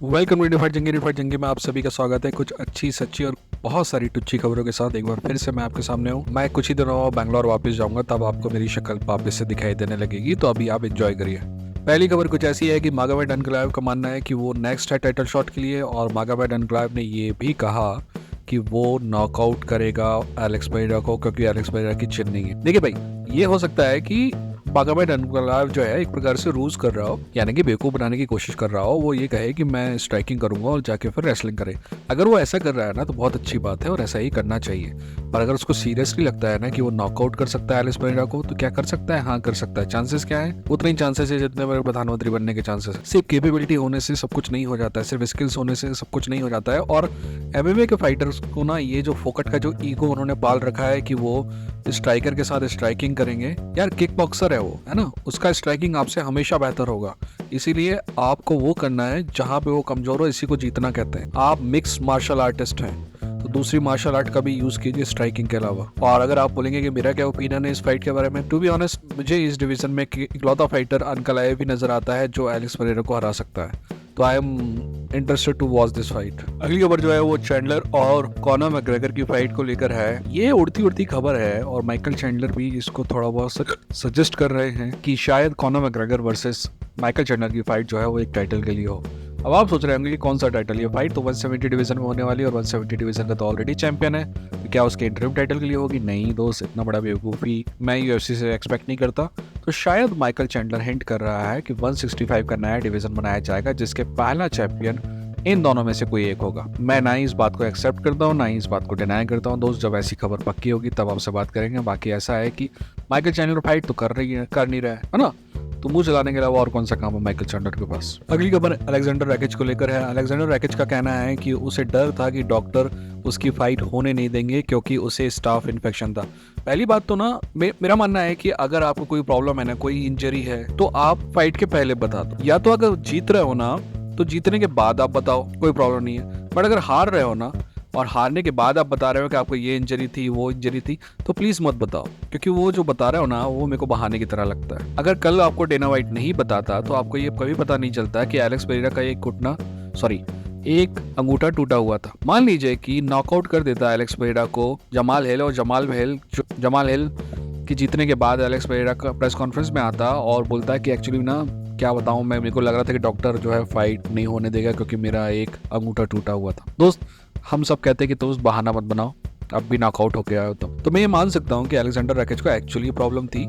Welcome to fight जंगी में आप सभी का स्वागत है। कुछ अच्छी सच्ची और बहुत सारी टुच्ची खबरों के साथ एक बार फिर से मैं आपके सामने हूँ। मैं कुछ ही दिनों बाद बैंगलोर वापस जाऊंगा, तब आपको मेरी शक्ल वापस से दिखाई देने लगेगी, तो अभी आप एंजॉय करिए। पहली खबर कुछ ऐसी है कि मागोमेड अनकलाएव का मानना है कि वो नेक्स्ट है टाइटल शॉट के लिए, और मागोमेड अनकलाएव ने ये भी कहा कि वो नॉकआउट करेगा एलेक्स पेरेरा को, क्योंकि एलेक्स पेरेरा की चिन नहीं है। देखिए भाई, ये हो सकता है कि मागोमेड अनकलाएव जो है एक प्रकार से रूज कर रहा हो, यानी कि बेवकूफ बनाने की कोशिश कर रहा हो। वो ये कहे कि मैं स्ट्राइकिंग करूंगा और जाके फिर रेसलिंग करे। अगर वो ऐसा कर रहा है ना तो बहुत अच्छी बात है और ऐसा ही करना चाहिए। पर अगर उसको सीरियसली लगता है ना कि वो नॉकआउट कर सकता है एलेक्स पेरेरा को, तो क्या कर सकता है? हाँ, कर सकता है। चांसेस क्या है? उतने ही चांसेस है जितने मेरे प्रधानमंत्री बनने के चांसेस है। सिर्फ कैपेबिलिटी होने से सब कुछ नहीं हो जाता है, सिर्फ स्किल्स होने से सब कुछ नहीं हो जाता है। और एमएमए के फाइटर्स को ना ये जो फोकट का जो ईगो उन्होंने पाल रखा है कि वो स्ट्राइकर के साथ स्ट्राइकिंग करेंगे, यार किक बॉक्सर है वो, है ना, उसका स्ट्राइकिंग आपसे हमेशा बेहतर होगा। इसीलिए आपको वो करना है जहां पे वो कमजोर हो, इसी को जीतना कहते हैं। आप मिक्स मार्शल आर्टिस्ट हैं तो दूसरी मार्शल आर्ट का भी यूज कीजिए स्ट्राइकिंग के अलावा। और अगर आप बोलेंगे कि मेरा क्या ओपिनियन है इस फाइट के बारे में, टू बी ऑनेस्ट मुझे इस डिवीजन में इकलौता फाइटर अनकलाएव भी नजर आता है जो एलेक्स पेरेरा को हरा सकता है। तो I am interested to watch this fight. अगली खबर जो है वो चैंडलर और कॉनर मैकग्रेगर की फाइट को लेकर है। ये उड़ती उड़ती खबर है और माइकल चैंडलर भी इसको थोड़ा बहुत सजेस्ट कर रहे हैं कि शायद Conor McGregor versus Michael Chandler की फाइट जो है वो एक टाइटल के लिए हो। अब आप सोच रहे होंगे कि कौन सा टाइटल? ये फाइट तो 170 डिवीजन में होने वाली है और 170 डिवीजन का तो ऑलरेडी चैंपियन है, तो क्या उसके इंटरिम टाइटल के लिए होगी? नहीं दोस्त, इतना बड़ा बेवकूफ़ी मैं यूएफसी से एक्सपेक्ट नहीं करता। तो शायद माइकल चैंडलर हिंट कर रहा है कि 165 का नया डिवीजन बनाया जाएगा जिसके पहला चैंपियन इन दोनों में से कोई एक होगा। मैं ना ही इस बात को एक्सेप्ट करता हूँ ना ही इस बात को डिनाई करता हूँ दोस्त। जब ऐसी खबर पक्की होगी तब आपसे बात करेंगे। बाकी ऐसा है कि माइकल चैंडलर फाइट तो कर नहीं रहा है ना, तो मुंह चलाने के अलावा और कौन सा काम है माइकल चैंडलर के पास। अगली खबर अलेक्जेंडर रैकेज को लेकर है। अलेक्जेंडर रैकेज का कहना है कि उसे डर था कि डॉक्टर उसकी फाइट होने नहीं देंगे क्योंकि उसे स्टाफ इन्फेक्शन था। पहली बात तो ना मेरा मानना है कि अगर आपको कोई प्रॉब्लम है ना, कोई इंजरी है, तो आप फाइट के पहले बता दो। या तो अगर जीत रहे हो ना तो जीतने के बाद आप बताओ, कोई प्रॉब्लम नहीं है। बट अगर हार रहे हो ना और हारने के बाद आप बता रहे हो कि आपको ये इंजरी थी वो इंजरी थी, तो प्लीज मत बताओ, क्योंकि वो जो बता रहे हो ना वो मेरे को बहाने की तरह लगता है। अगर कल आपको डेना वाइट नहीं बताता तो आपको ये कभी पता नहीं चलता कि एलेक्स पेरेरा का एक अंगूठा टूटा हुआ था। मान लीजिए कि नॉकआउट कर देता एलेक्स पेरेरा को जमाल हिल, और जमाल हिल कि जीतने के बाद एलेक्स पेरेरा का प्रेस कॉन्फ्रेंस में आता और बोलता है कि एक्चुअली ना क्या बताऊं मैं, मेरे को लग रहा था कि डॉक्टर जो है फाइट नहीं होने देगा क्योंकि मेरा एक अंगूठा टूटा हुआ था। दोस्त हम सब कहते हैं कि दोस्त बहाना मत बनाओ, अब भी नॉकआउट होके आए हो तो मैं ये मान सकता हूँ कि अलेक्जेंडर रैकेज को एक्चुअली प्रॉब्लम थी।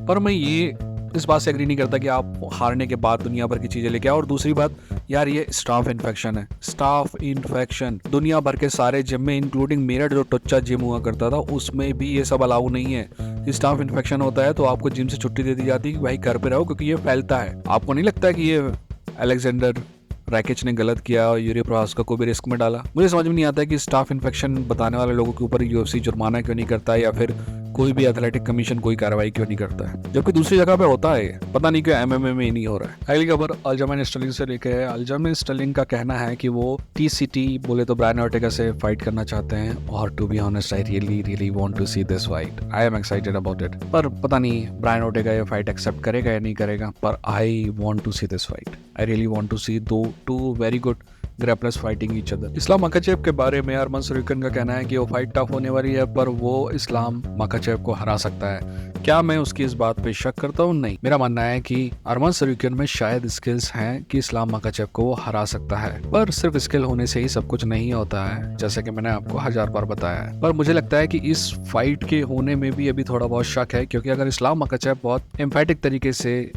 पर मैं ये इस बात से एग्री नहीं करता कि आप हारने के बाद दुनिया भर की चीजें लेके आओ। और दूसरी बात यार, ये स्टाफ इन्फेक्शन दुनिया भर के सारे जिम में, इंक्लूडिंग मेरा जो टुच्चा जिम हुआ करता था उसमें भी ये सब अलाउ नहीं है। स्टाफ इन्फेक्शन होता है तो आपको जिम से छुट्टी दे दी जाती है कि भाई घर पे रहो, क्योंकि ये फैलता है। आपको नहीं लगता कि ये अलेक्जेंडर रैकेज ने गलत किया और यूरी प्रोहास्का को भी रिस्क में डाला? मुझे समझ में नहीं आता है कि स्टाफ इन्फेक्शन बताने वाले लोगों के ऊपर यूएफसी जुर्माना क्यों नहीं करता है, या फिर कोई भी एथलेटिक कमीशन कोई कार्रवाई क्यों नहीं करता है, जबकि दूसरी जगह पे होता है। पता नहीं क्यों एमएमए में ही नहीं हो रहा है। अगली खबर अल्जमेन स्टर्लिंग से लेकर है। अल्जमेन स्टर्लिंग का कहना है कि वो टीसीटी बोले तो ब्रायन ऑर्टेगा से फाइट करना चाहते हैं, और to be honest I really want to see this fight. I am excited about it. पर पता नहीं ब्रायन ऑर्टेगा ये फाइट एक्सेप्ट करेगा या नहीं करेगा, पर I want to see this fight. I really want to see two very good grapplers fighting each other. Islam Makhachev के बारे में अरमान सरूकियन का कहना है कि वो फाइट टफ होने वाली है, पर वो इस्लाम मखाचेव को हरा सकता है। क्या मैं उसकी इस बात पे शक करता हूँ? नहीं। मेरा मानना है कि अरमान सरूकियन में शायद स्किल्स हैं कि इस्लाम मखाचेव को वो हरा सकता है, पर सिर्फ स्किल होने से ही सब कुछ नहीं होता है, जैसे कि मैंने आपको 1000 बार बताया है। पर मुझे लगता है कि इस फाइट के होने में भी अभी थोड़ा बहुत शक है, क्योंकि अगर इस्लाम मखाचेव बहुत एम्फेटिक तरीके से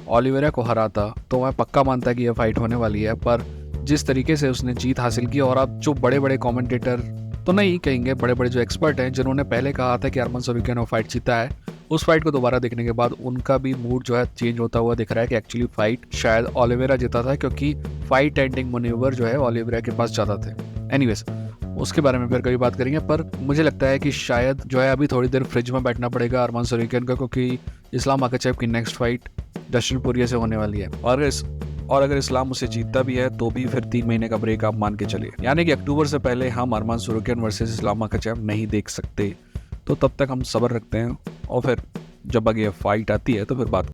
ओलिवेरा को हराता तो मैं पक्का मानता कि यह फाइट होने वाली है। पर जिस तरीके से उसने जीत हासिल की, और अब जो बड़े बड़े कमेंटेटर तो नहीं कहेंगे, बड़े बड़े जो एक्सपर्ट हैं जिन्होंने पहले कहा था कि अरमान सरूकियन ने फाइट जीता है, उस फाइट को दोबारा देखने के बाद उनका भी मूड जो है चेंज होता हुआ दिख रहा है कि एक्चुअली फाइट शायद ओलिवेरा जीता था, क्योंकि फाइट एंडिंग मैन्यूवर जो है ओलिवेरा के पास ज्यादा थे। एनीवेज उसके बारे में फिर कभी बात करेंगे। पर मुझे लगता है कि शायद जो है अभी थोड़ी देर फ्रिज में बैठना पड़ेगा अरमान सरूकियन को, क्योंकि इस्लाम मखाचेव की नेक्स्ट फाइट डस्टिन पोरिये से होने वाली है। और अगर इस्लाम उसे जीतता भी है तो भी फिर 3 महीने का ब्रेक आप मान के चलिए, यानी कि अक्टूबर से पहले हम अरमान सरूकियन वर्सेस इस्लाम मखाचेव नहीं देख सकते। तो तब तक हम सब्र रखते हैं, और फिर जब आगे फाइट आती है तो फिर बात